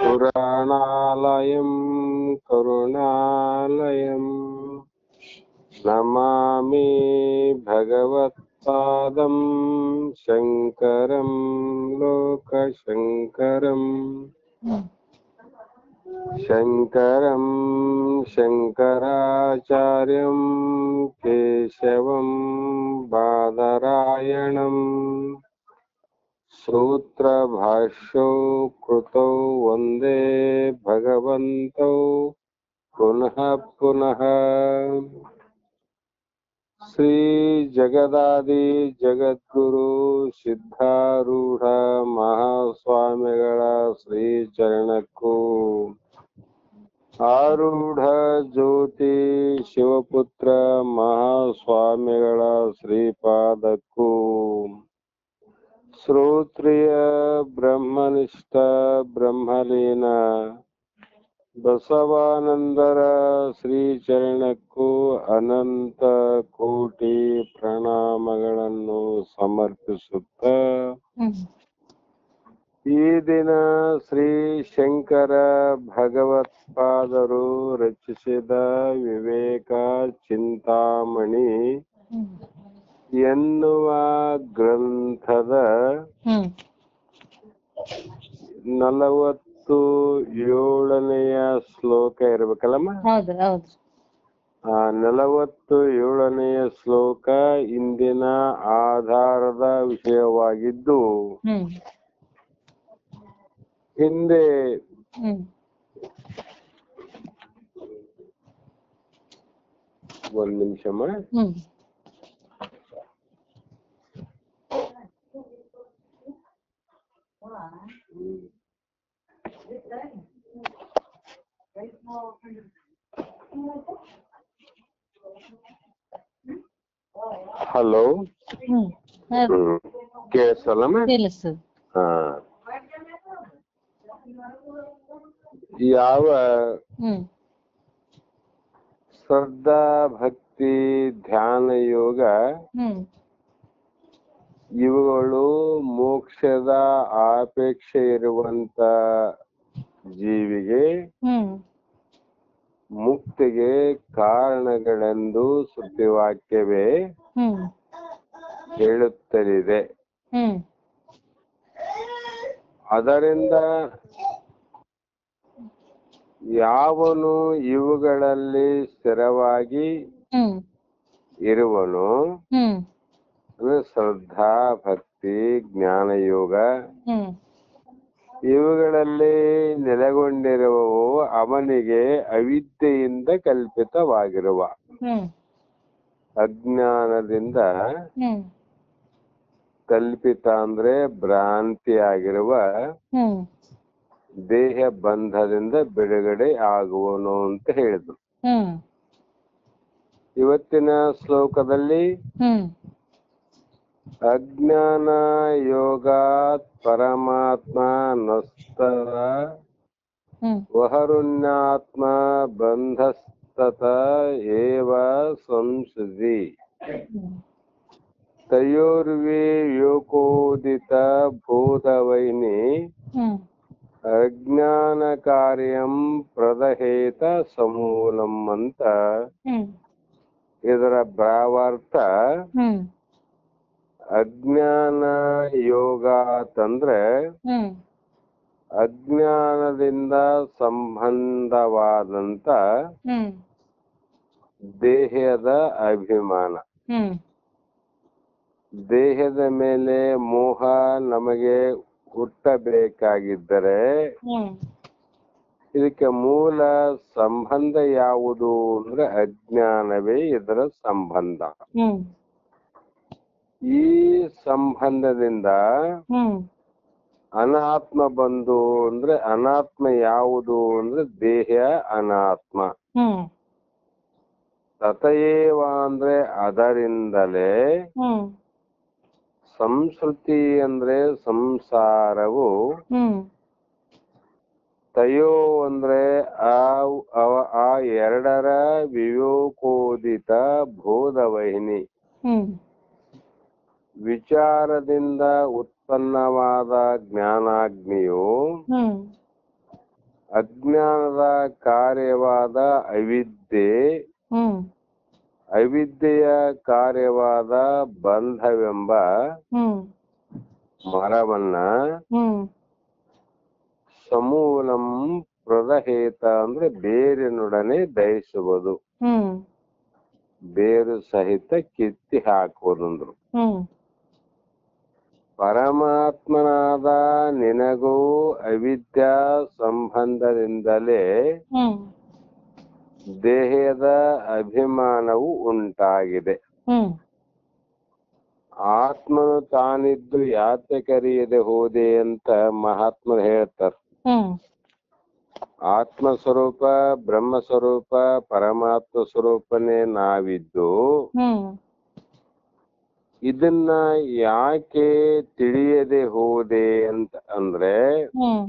पुराणालयं करुणालयं नमामि भगवत्पादं शङ्करं लोकशङ्करम् शङ्करं शङ्कराचार्यं केशवं बादरायणम् सूत्रभाष्यौ कृतौ वन्दे भगवन्तौ पुनः पुनः। ಶ್ರೀ ಜಗದಾದಿ ಜಗದ್ಗುರು ಸಿದ್ಧಾರೂಢ ಮಹಾಸ್ವಾಮಿಗಳ ಶ್ರೀ ಚರಣಕ್ಕೂ, ಆರೂಢ ಜ್ಯೋತಿ ಶಿವಪುತ್ರ ಮಹಾಸ್ವಾಮಿಗಳ ಶ್ರೀಪಾದಕ್ಕೂ, ಶ್ರೋತ್ರಿಯ ಬ್ರಹ್ಮನಿಷ್ಠ ಬ್ರಹ್ಮಲೀನ ಬಸವಾನಂದರ ಶ್ರೀಚರಣಕ್ಕೂ ಅನಂತ ಕೋಟಿ ಪ್ರಣಾಮಗಳನ್ನು ಸಮರ್ಪಿಸುತ್ತ, ಈ ದಿನ ಶ್ರೀ ಶಂಕರ ಭಗವತ್ಪಾದರು ರಚಿಸಿದ ವಿವೇಕ ಚಿಂತಾಮಣಿ ಎನ್ನುವ ಗ್ರಂಥದ 47ನೆಯ ಶ್ಲೋಕ ಇರ್ಬೇಕಲ್ಲಮ್ಮ? 47ನೆಯ ಶ್ಲೋಕ ಇಂದಿನ ಆಧಾರದ ವಿಷಯವಾಗಿದ್ದು, ಹಿಂದೆ ಒಂದ್ ನಿಮಿಷಮ್ಮ. ಹಲೋ, ಕೇಳಿಸಲ್ಲಮ್ಮ? ಹಾ, ಯಾವ ಶ್ರದ್ಧಾ ಭಕ್ತಿ ಧ್ಯಾನ ಯೋಗ ಇವುಗಳು ಮೋಕ್ಷದ ಅಪೇಕ್ಷೆ ಇರುವಂತ ಜೀವಿಗೆ ಮುಕ್ತಿಗೆ ಕಾರಣಗಳೆಂದು ಶ್ರುತಿವಾಕ್ಯವೇ ಹೇಳುತ್ತಲಿದೆ. ಅದರಿಂದ ಯಾವನು ಇವುಗಳಲ್ಲಿ ಸ್ಥಿರವಾಗಿ ಇರುವನು, ಶ್ರದ್ಧಾ ಭಕ್ತಿ ಜ್ಞಾನ ಯೋಗ ಇವುಗಳಲ್ಲಿ ನೆಲೆಗೊಂಡಿರುವವು ಅವನಿಗೆ ಅವಿದ್ಯೆಯಿಂದ ಕಲ್ಪಿತವಾಗಿರುವ, ಅಜ್ಞಾನದಿಂದ ಕಲ್ಪಿತ ಅಂದ್ರೆ ಭ್ರಾಂತಿಯಾಗಿರುವ ದೇಹ ಬಂಧದಿಂದ ಬಿಡುಗಡೆ ಆಗುವನು ಅಂತ ಹೇಳಿದ್ರು. ಇವತ್ತಿನ ಶ್ಲೋಕದಲ್ಲಿ ಅಜ್ಞಾನ ಯೋಗಾತ್ ಪರಮಾತ್ಮ ನಸ್ತರ ವಹರುಣ್ಯಾತ್ಮ ಬಂಧಸ್ತತ ಏವ ಸಂಸೃತಿ ತಯೋರ್ವಿ ಯೋಕೋದಿತ ಭೂತವೈನಿ ಅಜ್ಞಾನ ಕಾರ್ಯಂ ಪ್ರದಹೇತ ಸಮೂಲಂ ಅಂತ ಇದರ ಭಾವಾರ್ಥ. ಅಜ್ಞಾನ ಯೋಗ ಅಂತಂದ್ರೆ ಅಜ್ಞಾನದಿಂದ ಸಂಬಂಧವಾದಂತ ದೇಹದ ಅಭಿಮಾನ, ದೇಹದ ಮೇಲೆ ಮೋಹ ನಮಗೆ ಹುಟ್ಟಬೇಕಾಗಿದ್ದರೆ ಇದಕ್ಕೆ ಮೂಲ ಸಂಬಂಧ ಯಾವುದು ಅಂದ್ರೆ ಅಜ್ಞಾನವೇ ಇದರ ಸಂಬಂಧ. ಈ ಸಂಬಂಧದಿಂದ ಅನಾತ್ಮ ಬಂದು ಅಂದ್ರೆ ಅನಾತ್ಮ ಯಾವುದು ಅಂದ್ರೆ ದೇಹ ಅನಾತ್ಮ. ತತಯೇವ ಅಂದ್ರೆ ಅದರಿಂದಲೇ, ಸಂಸ್ಕೃತಿ ಅಂದ್ರೆ ಸಂಸಾರವು, ತಯೋ ಅಂದ್ರೆ ಆ ಎರಡರ ವಿವೇಕೋದಿತ ಬೋಧವಹಿನಿ ವಿಚಾರದಿಂದ ಉತ್ಪನ್ನವಾದ ಜ್ಞಾನಾಗ್ನಿಯು ಅಜ್ಞಾನದ ಕಾರ್ಯವಾದ ಅವಿದ್ಯೆ, ಹ್ಮ್ ಅವಿದ್ಯೆಯ ಕಾರ್ಯವಾದ ಬಂಧವೆಂಬ ಹ್ಮ್ ಮರವನ್ನ ಹ್ಮ್ ಸಮೂಲಂ ಪ್ರದಹೇತ ಅಂದ್ರೆ ಬೇರಿನೊಡನೆ ದಹಿಸುವುದು, ಹ್ಮ್ ಬೇರು ಸಹಿತ ಕಿತ್ತಿ ಹಾಕುವುದಂದ್ರು. ಹ್ಮ್ ಪರಮಾತ್ಮನಾದ ನಿನಗೂ ಅವಿದ್ಯಾ ಸಂಬಂಧದಿಂದಲೇ ಹ್ಮ್ ದೇಹದ ಅಭಿಮಾನವು ಉಂಟಾಗಿದೆ. ಹ್ಮ್ ಆತ್ಮನು ತಾನಿದ್ದು ಯಾತೆ ಕರೆಯದೆ ಹೋದೆ ಅಂತ ಮಹಾತ್ಮರು ಹೇಳ್ತಾರೆ. ಹ್ಮ್ ಆತ್ಮ ಸ್ವರೂಪ, ಬ್ರಹ್ಮ ಸ್ವರೂಪ, ಪರಮಾತ್ಮ ಸ್ವರೂಪನೇ ನಾವಿದ್ದು ಹ್ಮ್ ಇದನ್ನ ಯಾಕೆ ತಿಳಿಯದೆ ಹೋದೆ ಅಂತ ಅಂದ್ರೆ ಹ್ಮ್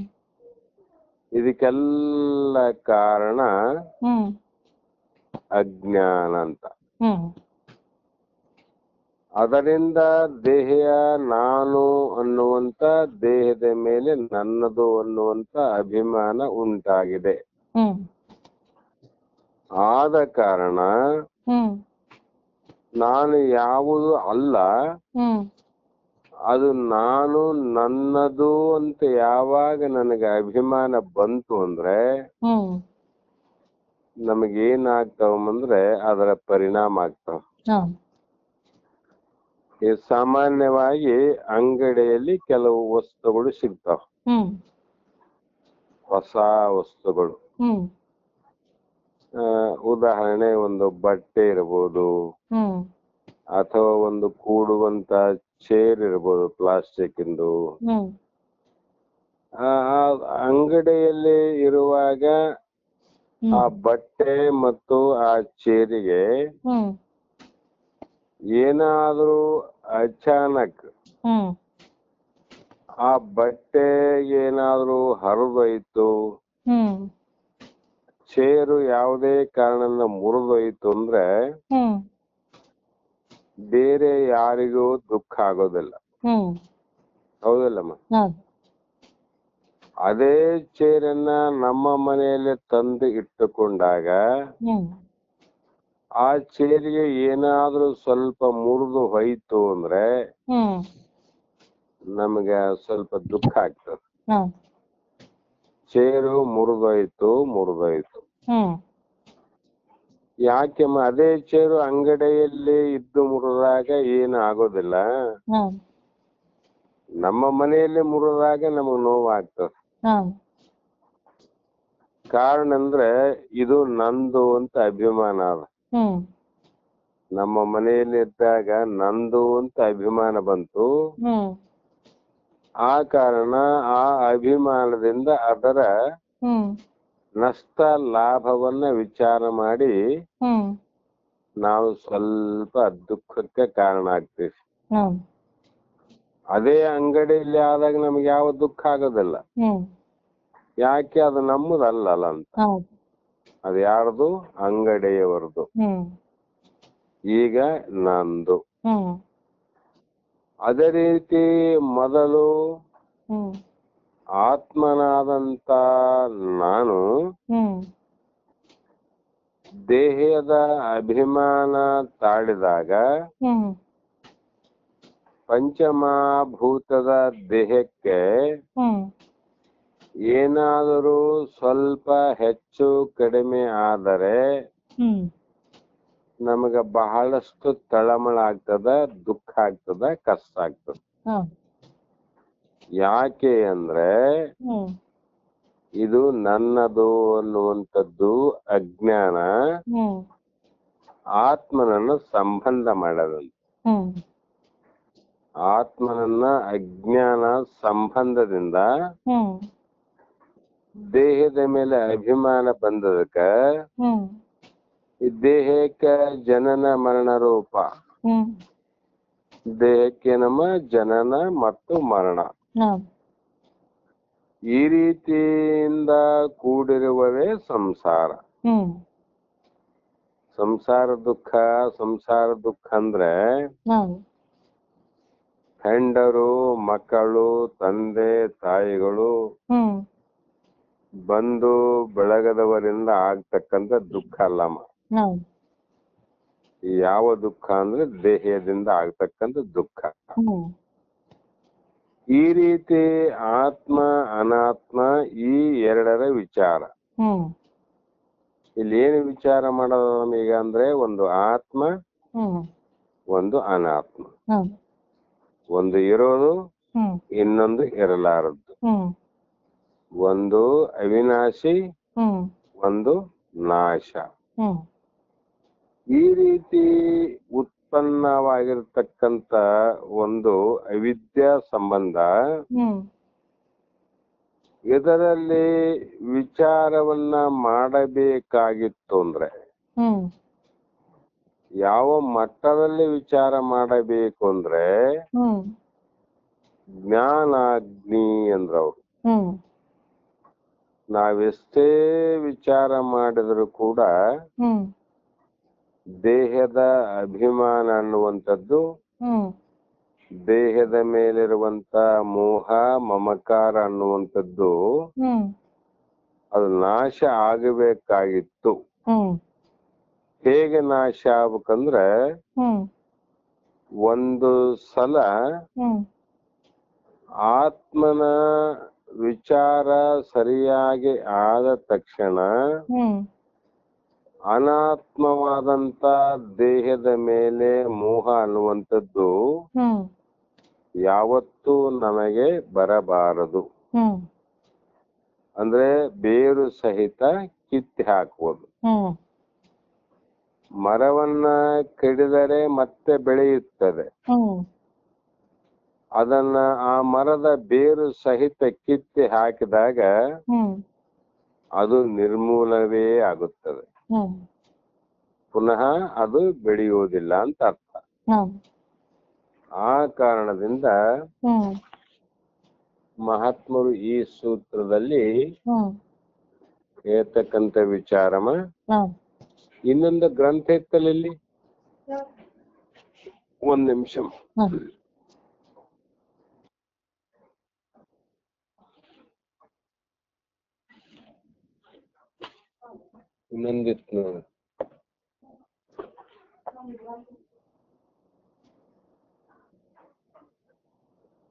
ಇದಕ್ಕೆಲ್ಲ ಕಾರಣ ಹ್ಮ್ ಅಜ್ಞಾನ ಅಂತ. ಹ್ಮ್ ಅದರಿಂದ ದೇಹ ನಾನು ಅನ್ನುವಂತ, ದೇಹದ ಮೇಲೆ ನನ್ನದು ಅನ್ನುವಂತ ಅಭಿಮಾನ ಉಂಟಾಗಿದೆ. ಹ್ಮ್ ಆದ ಕಾರಣ ಹ್ಮ್ ನಾನು ಯಾವುದು ಅಲ್ಲ, ಹ್ಮ್ ಅದು ನಾನು ನನ್ನದು ಅಂತ ಯಾವಾಗ ನನಗೆ ಅಭಿಮಾನ ಬಂತು ಅಂದ್ರೆ ಹ್ಮ್ ನಮಗೇನಾಗ್ತಾವಂದ್ರೆ ಅದರ ಪರಿಣಾಮ ಆಗ್ತಾವ. ಹೌದು. ಈ ಸಾಮಾನ್ಯವಾಗಿ ಅಂಗಡಿಯಲ್ಲಿ ಕೆಲವು ವಸ್ತುಗಳು ಸಿಗ್ತಾವ, ಹ್ಮ್ ಹೊಸ ವಸ್ತುಗಳು. ಹ್ಮ್ ಉದಾಹರಣೆ ಒಂದು ಬಟ್ಟೆ ಇರ್ಬೋದು, ಹ್ಮ್ ಅಥವಾ ಒಂದು ಕೂಡುವಂತ ಚೇರ್ ಇರ್ಬೋದು ಪ್ಲಾಸ್ಟಿಕ್ ಇಂದು. ಹ್ಮ್ ಆ ಅಂಗಡಿಯಲ್ಲಿ ಇರುವಾಗ ಆ ಬಟ್ಟೆ ಮತ್ತು ಆ ಚೇರಿಗೆ ಹ್ಮ್ ಏನಾದ್ರೂ ಅಚಾನಕ್ ಹ್ಮ್ ಆ ಬಟ್ಟೆಗೆ ಏನಾದ್ರೂ ಹರಿದೋಯ್ತು, ಹ್ಮ್ ಚೇರು ಯಾವುದೇ ಕಾರಣದಿಂದ ಮುರಿದೋಯ್ತು ಅಂದ್ರೆ ಹ್ಮ್ ಬೇರೆ ಯಾರಿಗೂ ದುಃಖ ಆಗೋದಿಲ್ಲ. ಹ್ಮ್ ಹೌದಲ್ಲಮ್ಮ? ಹೌದು. ಅದೇ ಚೇರನ್ನ ನಮ್ಮ ಮನೆಯಲ್ಲಿ ತಂದು ಇಟ್ಟುಕೊಂಡಾಗ ಹ್ಮ್ ಆ ಚೇರಿಗೆ ಏನಾದ್ರೂ ಸ್ವಲ್ಪ ಮುರಿದು ಹೋಯ್ತು ಅಂದ್ರೆ ಹ್ಮ್ ನಮಗೆ ಸ್ವಲ್ಪ ದುಃಖ ಆಗ್ತದೆ. ಹೌದು. ಚೇರು ಮುರಿದೋಯ್ತು. ಹ್ಮ್ ಯಾಕೆ ಅದೇ ಚೇರು ಅಂಗಡಿಯಲ್ಲಿ ಇದ್ದು ಮುರಿದಾಗ ಏನು ಆಗೋದಿಲ್ಲ, ಹೌದು. ನಮ್ಮ ಮನೆಯಲ್ಲಿ ಮುರಿದಾಗ ನಮಗ್ ನೋವಾಗ್ತದೆ. ಹೌದು. ಕಾರಣ ಅಂದ್ರೆ ಇದು ನಂದು ಅಂತ ಅಭಿಮಾನ ಅದ. ಹ್ಮ್ ನಮ್ಮ ಮನೆಯಲ್ಲಿ ಇದ್ದಾಗ ನಂದು ಅಂತ ಅಭಿಮಾನ ಬಂತು. ಹ್ಮ್ ಆ ಕಾರಣ ಆ ಅಭಿಮಾನದಿಂದ ಅದರ ಹ್ಮ್ ನಷ್ಟ ಲಾಭವನ್ನ ವಿಚಾರ ಮಾಡಿ ಹ್ಮ್ ನಾವು ಸ್ವಲ್ಪ ದುಃಖಕ್ಕೆ ಕಾರಣ ಆಗ್ತೀವಿ. ಹೌದು. ಅದೇ ಅಂಗಡಿಯಲ್ಲಿ ಆದಾಗ ನಮ್ಗೆ ಯಾವ ದುಃಖ ಆಗೋದಿಲ್ಲ. ಹ್ಮ್ ಯಾಕೆ? ಅದು ನಮ್ಮದಲ್ಲ ಅಂತ. ಹೌದು. ಅದು ಯಾರ್ದು? ಅಂಗಡಿಯವರದು. ಹ್ಮ್ ಈಗ ನಂದು. ಹ್ಮ್ ಅದೇ ರೀತಿ ಮೊದಲು ಹ್ಮ್ ಆತ್ಮನಾದಂತ ನಾನು ಹ್ಮ್ ದೇಹದ ಅಭಿಮಾನ ತಾಳಿದಾಗ ಹ್ಮ್ ಪಂಚಮಭೂತದ ದೇಹಕ್ಕೆ ಹ್ಮ್ ಏನಾದರೂ ಸ್ವಲ್ಪ ಹೆಚ್ಚು ಕಡಿಮೆ ಆದರೆ ಹ್ಮ್ ನಮಗೆ ಬಹಳಷ್ಟು ತಳಮಳ ಆಗ್ತದ, ದುಃಖ ಆಗ್ತದ, ಕಷ್ಟ ಆಗ್ತದ. ಹೌದು. ಯಾಕೆ ಅಂದ್ರೆ ಹ್ಮ್ ಇದು ನನ್ನದು ಅನ್ನುವಂಥದ್ದು ಅಜ್ಞಾನ ಹ್ಮ್ ಆತ್ಮನನ್ನು ಸಂಬಂಧ ಮಾಡದಂತ. ಹ್ಮ್ ಆತ್ಮನನ್ನ ಅಜ್ಞಾನ ಸಂಬಂಧದಿಂದ ಹ್ಮ್ ದೇಹದ ಮೇಲೆ ಅಭಿಮಾನ ಬಂದದಕ್ಕ ಹ್ಮ್ ಈ ದೇಹಕ್ಕೆ ಜನನ ಮರಣ ರೂಪ. ಹ್ಮ್ ದೇಹಕ್ಕೆ ನಮ್ಮ ಜನನ ಮತ್ತು ಮರಣ. ಹೌದು. ಈ ರೀತಿಯಿಂದ ಕೂಡಿರುವುದೇ ಸಂಸಾರ. ಹ್ಮ್ ಸಂಸಾರ ದುಃಖ ಅಂದ್ರೆ ಹೌದು. ಹೆಂಡರು, ಮಕ್ಕಳು, ತಂದೆ ತಾಯಿಗಳು, ಹ್ಮ್ ಬಂಧು ಬಳಗದವರಿಂದ ಆಗ್ತಕ್ಕಂಥ ದುಃಖ ಅಲ್ಲಮ್ಮ. ಹೌದು. ಯಾವ ದುಃಖ ಅಂದ್ರೆ ದೇಹದಿಂದ ಆಗ್ತಕ್ಕಂಥ ದುಃಖ. ಹ್ಮ್ ಈ ರೀತಿ ಆತ್ಮ ಅನಾತ್ಮ ಈ ಎರಡರ ವಿಚಾರ. ಹ್ಮ್ ಇಲ್ಲಿ ಏನು ವಿಚಾರ ಮಾಡೋದು ನಮೀಗ ಅಂದ್ರೆ ಒಂದು ಆತ್ಮ ಹ್ಮ್ ಒಂದು ಅನಾತ್ಮ, ಹೌದು. ಒಂದು ಇರೋದು ಹ್ಮ್ ಇನ್ನೊಂದು ಇರಲಾರದ್ದು, ಹ್ಮ್ ಒಂದು ಅವಿನಾಶಿ ಹ್ಮ್ ಒಂದು ನಾಶ. ಹ್ಮ್ ಈ ರೀತಿ ಉತ್ಪನ್ನವಾಗಿರ್ತಕ್ಕಂಥ ಒಂದು ಅವಿದ್ಯಾ ಸಂಬಂಧ ಹ್ಮ್ ಇದರಲ್ಲಿ ವಿಚಾರವನ್ನ ಮಾಡಬೇಕಾಗಿತ್ತು ಅಂದ್ರೆ ಹ್ಮ್ ಯಾವ ಮಟ್ಟದಲ್ಲಿ ವಿಚಾರ ಮಾಡಬೇಕು ಅಂದ್ರೆ ಹ್ಮ್ ಜ್ಞಾನಾಗ್ನಿ ಅಂದ್ರವ್ರು. ಹ್ಮ್ ನಾವೆಷ್ಟೇ ವಿಚಾರ ಮಾಡಿದ್ರು ಕೂಡ ಹ್ಮ್ ದೇಹದ ಅಭಿಮಾನ ಅನ್ನುವಂಥದ್ದು, ಹ್ಮ್ ದೇಹದ ಮೇಲಿರುವಂತ ಮೋಹ ಮಮಕಾರ ಅನ್ನುವಂಥದ್ದು ಹ್ಮ್ ಅದು ನಾಶ ಆಗಬೇಕಾಗಿತ್ತು. ಹ್ಮ್ ಹೇಗೆ ನಾಶ ಆಗ್ಬೇಕಂದ್ರೆ ಹ್ಮ್ ಒಂದು ಸಲ ಹ್ಮ್ ಆತ್ಮನ ವಿಚಾರ ಸರಿಯಾಗಿ ಆದ ತಕ್ಷಣ ಹ್ಮ್ ಅನಾತ್ಮವಾದಂತ ದೇಹದ ಮೇಲೆ ಮೋಹ ಅನ್ನುವಂಥದ್ದು ಹ್ಮ್ ಯಾವತ್ತೂ ನಮಗೆ ಬರಬಾರದು. ಹ್ಮ್ ಅಂದ್ರೆ ಬೇರು ಸಹಿತ ಕಿತ್ತಿ ಹಾಕುವುದು. ಹ್ಮ್ ಮರವನ್ನ ಕಡಿದರೆ ಮತ್ತೆ ಬೆಳೆಯುತ್ತದೆ, ಹ್ಮ್ ಅದನ್ನ ಆ ಮರದ ಬೇರು ಸಹಿತ ಕಿತ್ತಿ ಹಾಕಿದಾಗ ಹ್ಮ್ ಅದು ನಿರ್ಮೂಲವೇ ಆಗುತ್ತದೆ, ಹ್ಮ್ ಪುನಃ ಅದು ಬೆಳೆಯುವುದಿಲ್ಲ ಅಂತ ಅರ್ಥ. ಹ್ಮ್ ಆ ಕಾರಣದಿಂದ ಹ್ಮ್ ಮಹಾತ್ಮರು ಈ ಸೂತ್ರದಲ್ಲಿ ಹ್ಮ್ ಹೇಳ್ತಕ್ಕಂಥ ವಿಚಾರಮ ಹ್ಮ್ ಇನ್ನೊಂದು ಗ್ರಂಥ ಇತ್ತಲ್ಲ ಇಲ್ಲಿ, ಒಂದ್ ನಿಮಿಷ ಹ್ಮ್ ಇನ್ನೊಂದಿತ್ತು ನೋಡಿ,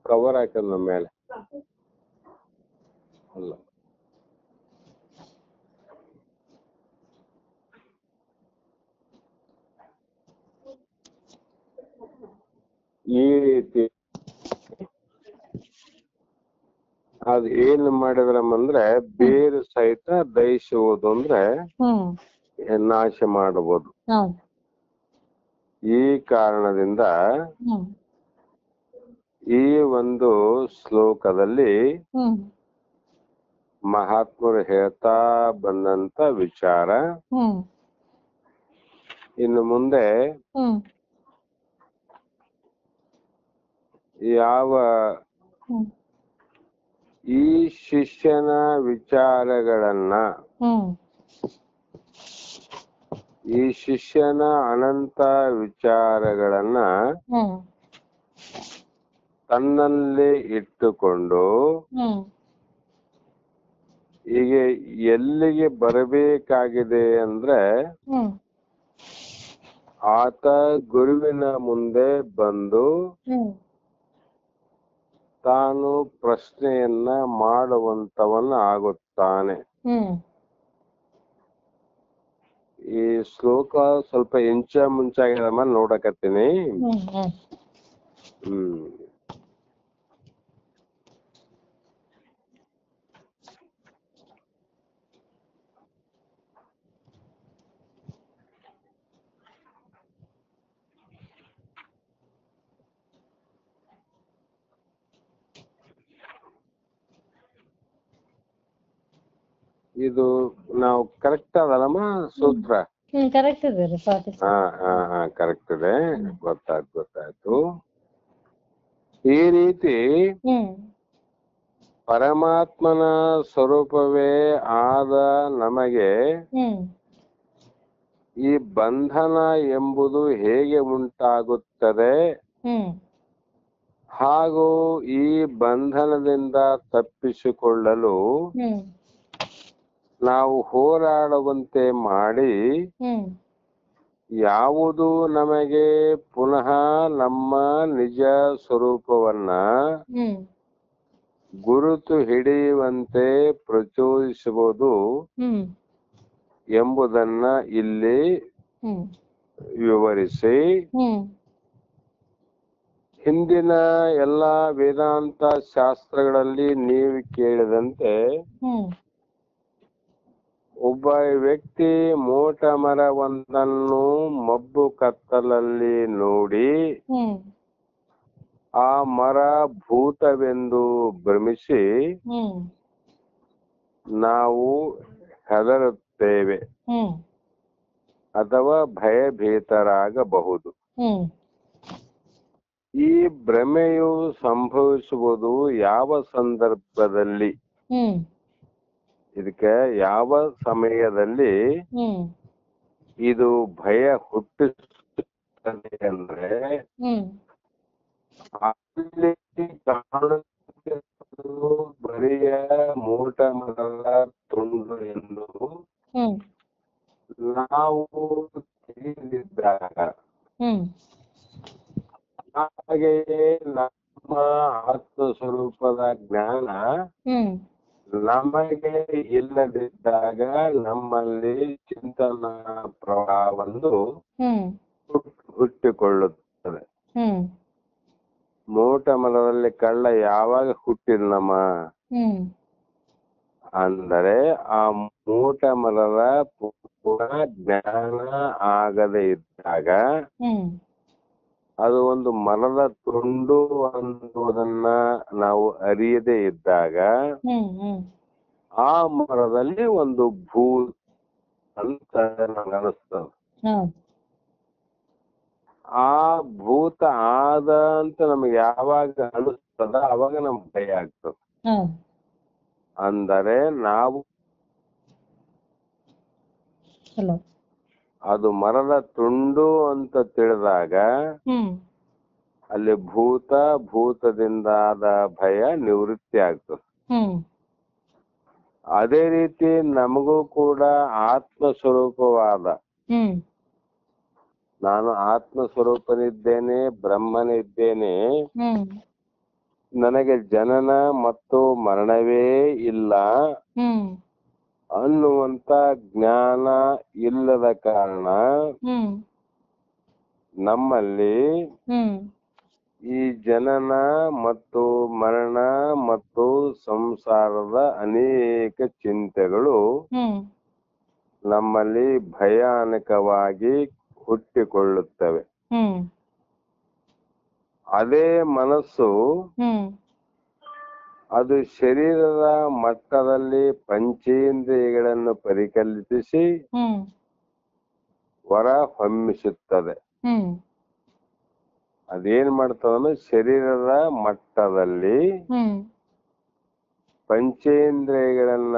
ಕವರ್ ಹಾಕದ ನಮ್ಮ ಮೇಲೆ ಅಲ್ಲ, ಈ ರೀತಿ ಅದು ಏನು ಮಾಡಿದ್ರಮ್ಮಂದ್ರೆ ಬೇರು ಸಹಿತ ದಹಿಸುವುದು ಅಂದ್ರೆ ಹ್ಮ್ ನಾಶ ಮಾಡಬಹುದು. ಹೌದು. ಈ ಕಾರಣದಿಂದ ಹ್ಮ್ ಈ ಒಂದು ಶ್ಲೋಕದಲ್ಲಿ ಹ್ಮ್ ಮಹಾತ್ಮರು ಹೇಳ್ತಾ ಬಂದಂತ ವಿಚಾರ ಹ್ಮ್ ಇನ್ನು ಮುಂದೆ ಹ್ಮ್ ಯಾವ ಹ್ಮ್ ಈ ಶಿಷ್ಯನ ವಿಚಾರಗಳನ್ನ, ಹ್ಮ್ ಈ ಶಿಷ್ಯನ ಅನಂತ ವಿಚಾರಗಳನ್ನ ಹ್ಮ್ ತನ್ನಲ್ಲಿ ಇಟ್ಟುಕೊಂಡು ಹ್ಮ್ ಈಗ ಎಲ್ಲಿಗೆ ಬರಬೇಕಾಗಿದೆ ಅಂದ್ರೆ ಹ್ಮ್ ಆತ ಗುರುವಿನ ಮುಂದೆ ಬಂದು ಹ್ಮ್ ತಾನು ಪ್ರಶ್ನೆಯನ್ನ ಮಾಡುವಂತವನ್ನ ಆಗುತ್ತಾನೆ. ಹ್ಮ್ ಈ ಶ್ಲೋಕ ಸ್ವಲ್ಪ ಇಂಚ ಮುಂಚಾಗಿದಮ್ಮ ನೋಡಕತ್ತೀನಿ. ಹ್ಮ್ ಹ್ಮ್ ಹ್ಮ್ ಇದು ನಾವು ಕರೆಕ್ಟ್ ಅದಲ್ಲಮ್ಮ ಸೂತ್ರ? ಕರೆಕ್ಟ್ ಇದೆ ರೀ. ಹಾ ಕರೆಕ್ಟ್ ಇದೆ, ಗೊತ್ತಾಯ್ತು. ಈ ರೀತಿ ಹ್ಮ್ ಪರಮಾತ್ಮನ ಸ್ವರೂಪವೇ ಆದ ನಮಗೆ ಹ್ಮ್ ಈ ಬಂಧನ ಎಂಬುದು ಹೇಗೆ ಉಂಟಾಗುತ್ತದೆ ಹ್ಮ್ ಹಾಗೂ ಈ ಬಂಧನದಿಂದ ತಪ್ಪಿಸಿಕೊಳ್ಳಲು ಹ್ಮ್ ನಾವು ಹೋರಾಡುವಂತೆ ಮಾಡಿ ಹ್ಮ್ ಯಾವುದು ನಮಗೆ ಪುನಃ ನಮ್ಮ ನಿಜ ಸ್ವರೂಪವನ್ನ ಹ್ಮ್ ಗುರುತು ಹಿಡಿಯುವಂತೆ ಪ್ರಚೋದಿಸುವುದು ಹ್ಮ್ ಎಂಬುದನ್ನ ಇಲ್ಲಿ ಹ್ಮ್ ವಿವರಿಸಿ ಹ್ಮ್ ಹಿಂದಿನ ಎಲ್ಲ ವೇದಾಂತ ಶಾಸ್ತ್ರಗಳಲ್ಲಿ ನೀವು ಕೇಳಿದಂತೆ ಹ್ಮ್ ಒಬ್ಬ ವ್ಯಕ್ತಿ ಮೋಟ ಮರವೊಂದನ್ನು ಮಬ್ಬು ಕತ್ತಲಲ್ಲಿ ನೋಡಿ ಹ್ಮ್ ಆ ಮರ ಭೂತವೆಂದು ಭ್ರಮಿಸಿ ಹ್ಮ್ ನಾವು ಹೆದರುತ್ತೇವೆ ಹ್ಮ್ ಅಥವಾ ಭಯಭೀತರಾಗಬಹುದು. ಹ್ಮ್ ಈ ಭ್ರಮೆಯು ಸಂಭವಿಸುವುದು ಯಾವ ಸಂದರ್ಭದಲ್ಲಿ, ಹ್ಮ್ ಇದಕ್ಕೆ ಯಾವ ಸಮಯದಲ್ಲಿ ಹ್ಮ್ ಇದು ಭಯ ಹುಟ್ಟಿಸುತ್ತದೆ ಅಂದ್ರೆ ಹ್ಮ್ ಅಲ್ಲಿ ಕಾಣುತ್ತಿರುವುದು ಬರಿಯ ಮೋಟ ಮರದ ತುಂಡು ಎಂದು ಹ್ಮ್ ನಾವು ತಿಳಿದಿದ್ದಾಗ, ಹ್ಮ್ ಹಾಗೆಯೇ ನಮ್ಮ ಆತ್ಮ ಸ್ವರೂಪದ ಜ್ಞಾನ ಹ್ಮ್ ನಮಗೆ ಇಲ್ಲದಿದ್ದಾಗ ನಮ್ಮಲ್ಲಿ ಚಿಂತನಾ ಪ್ರವಾಹವೊಂದು ಹ್ಮ್ ಹುಟ್ಟಿಕೊಳ್ಳುತ್ತದೆ. ಹ್ಮ್ ಮೋಟ ಮರದಲ್ಲಿ ಕಳ್ಳ ಯಾವಾಗ ಹುಟ್ಟಿದ್ನಮ್ಮ ಹ್ಮ್ ಅಂದರೆ ಆ ಮೋಟ ಮರದ ಪುನಃ ಜ್ಞಾನ ಆಗದೆ ಇದ್ದಾಗ, ಹ್ಮ್ ಅದು ಒಂದು ಮರದ ತುಂಡು ಅನ್ನುವುದನ್ನ ನಾವು ಅರಿಯದೇ ಇದ್ದಾಗ ಹ್ಮ್ ಹ್ಮ್ ಆ ಮರದಲ್ಲಿ ಒಂದು ಭೂತ ಅಂತ ನಮ್ಗೆ ಅನಿಸ್ತದೆ. ಹೌದು. ಆ ಭೂತ ಆದ ಅಂತ ನಮ್ಗೆ ಯಾವಾಗ ಅನಿಸ್ತದ ಅವಾಗ ನಮ್ಗೆ ಭಯ ಆಗ್ತದೆ. ಹೌದು. ಅಂದರೆ ನಾವು ಹಲೋ ಅದು ಮರದ ತುಂಡು ಅಂತ ತಿಳಿದಾಗ ಹ್ಮ್ ಅಲ್ಲಿ ಭೂತದಿಂದಾದ ಭಯ ನಿವೃತ್ತಿ ಆಗ್ತದೆ. ಹ್ಮ್ ಅದೇ ರೀತಿ ನಮಗೂ ಕೂಡ ಆತ್ಮ ಸ್ವರೂಪವಾದ ಹ್ಮ್ ನಾನು ಆತ್ಮ ಸ್ವರೂಪನಿದ್ದೇನೆ, ಬ್ರಹ್ಮನಿದ್ದೇನೆ, ಹ್ಮ್ ನನಗೆ ಜನನ ಮತ್ತು ಮರಣವೇ ಇಲ್ಲ ಹ್ಮ್ ಅನ್ನುವಂತ ಜ್ಞಾನ ಇಲ್ಲದ ಕಾರಣ ಹ್ಮ್ ನಮ್ಮಲ್ಲಿ ಹ್ಮ್ ಈ ಜನನ ಮತ್ತು ಮರಣ ಮತ್ತು ಸಂಸಾರದ ಅನೇಕ ಚಿಂತೆಗಳು ಹ್ಮ್ ನಮ್ಮಲ್ಲಿ ಭಯಾನಕವಾಗಿ ಹುಟ್ಟಿಕೊಳ್ಳುತ್ತವೆ. ಹ್ಮ್ ಅದೇ ಮನಸ್ಸು ಹ್ಮ್ ಅದು ಶರೀರದ ಮಟ್ಟದಲ್ಲಿ ಪಂಚೇಂದ್ರಿಯಗಳನ್ನು ಪರಿಕಲ್ಪಿಸಿ ಹ್ಮ್ ಹೊರ ಹೊಮ್ಮಿಸುತ್ತದೆ. ಹ್ಮ್ ಅದೇನ್ ಮಾಡ್ತದಂದ್ರೆ ಶರೀರದ ಮಟ್ಟದಲ್ಲಿ ಹ್ಮ್ ಪಂಚೇಂದ್ರಿಯಗಳನ್ನ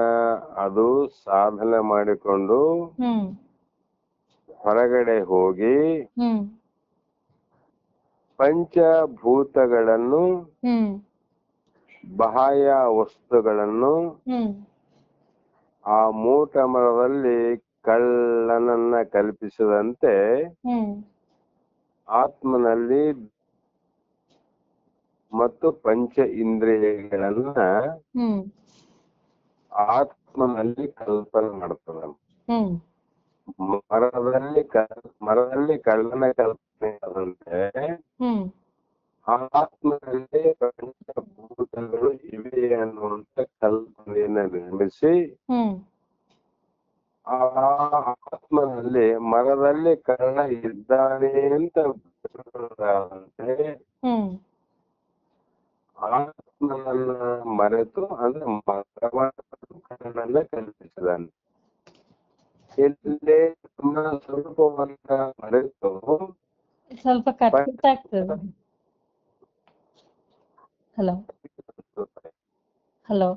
ಅದು ಸಾಧನೆ ಮಾಡಿಕೊಂಡು ಹ್ಮ್ ಹೊರಗಡೆ ಹೋಗಿ ಹ್ಮ್ ಪಂಚಭೂತಗಳನ್ನು ಹ್ಮ್ ಬಾಹ್ಯ ವಸ್ತುಗಳನ್ನು ಹ್ಮ್ ಆ ಮೂಟ ಮರದಲ್ಲಿ ಕಳ್ಳನನ್ನ ಕಲ್ಪಿಸಿದಂತೆ ಹ್ಮ್ ಆತ್ಮನಲ್ಲಿ ಮತ್ತು ಪಂಚ ಇಂದ್ರಿಯಗಳನ್ನ ಹ್ಮ್ ಆತ್ಮನಲ್ಲಿ ಕಲ್ಪನೆ ಮಾಡ್ತದ. ಹ್ಮ್ ಮರದಲ್ಲಿ ಕಳ್ಳನ ಕಲ್ಪನೆ ಆದಂತೆ ಹ್ಮ್ ಆತ್ಮದಲ್ಲಿ ಪಂಚಭೂತಗಳು ಇವೆ ಅನ್ನುವಂತ ಕಲ್ಪನೆಯನ್ನ ನಿರ್ಮಿಸಿ ಹ್ಮ್ ಆ ಆತ್ಮನಲ್ಲಿ ಮರದಲ್ಲಿ ಕಳ್ಳ ಇದ್ದಾನೆ ಅಂತ ಹ್ಮ್ ಆತ್ಮನನ್ನ ಮರೆತು ಅಂದ್ರೆ ಕಳ್ಳನನ್ನ ಕಲ್ಪಿಸಿದಾನೆ. ಇಲ್ಲೇ ನಮ್ಮ ಸ್ವರೂಪವನ್ನ ಮರೆತು ಸ್ವಲ್ಪ ಕಟ್ ಆಗ್ತದೆ. Hello hello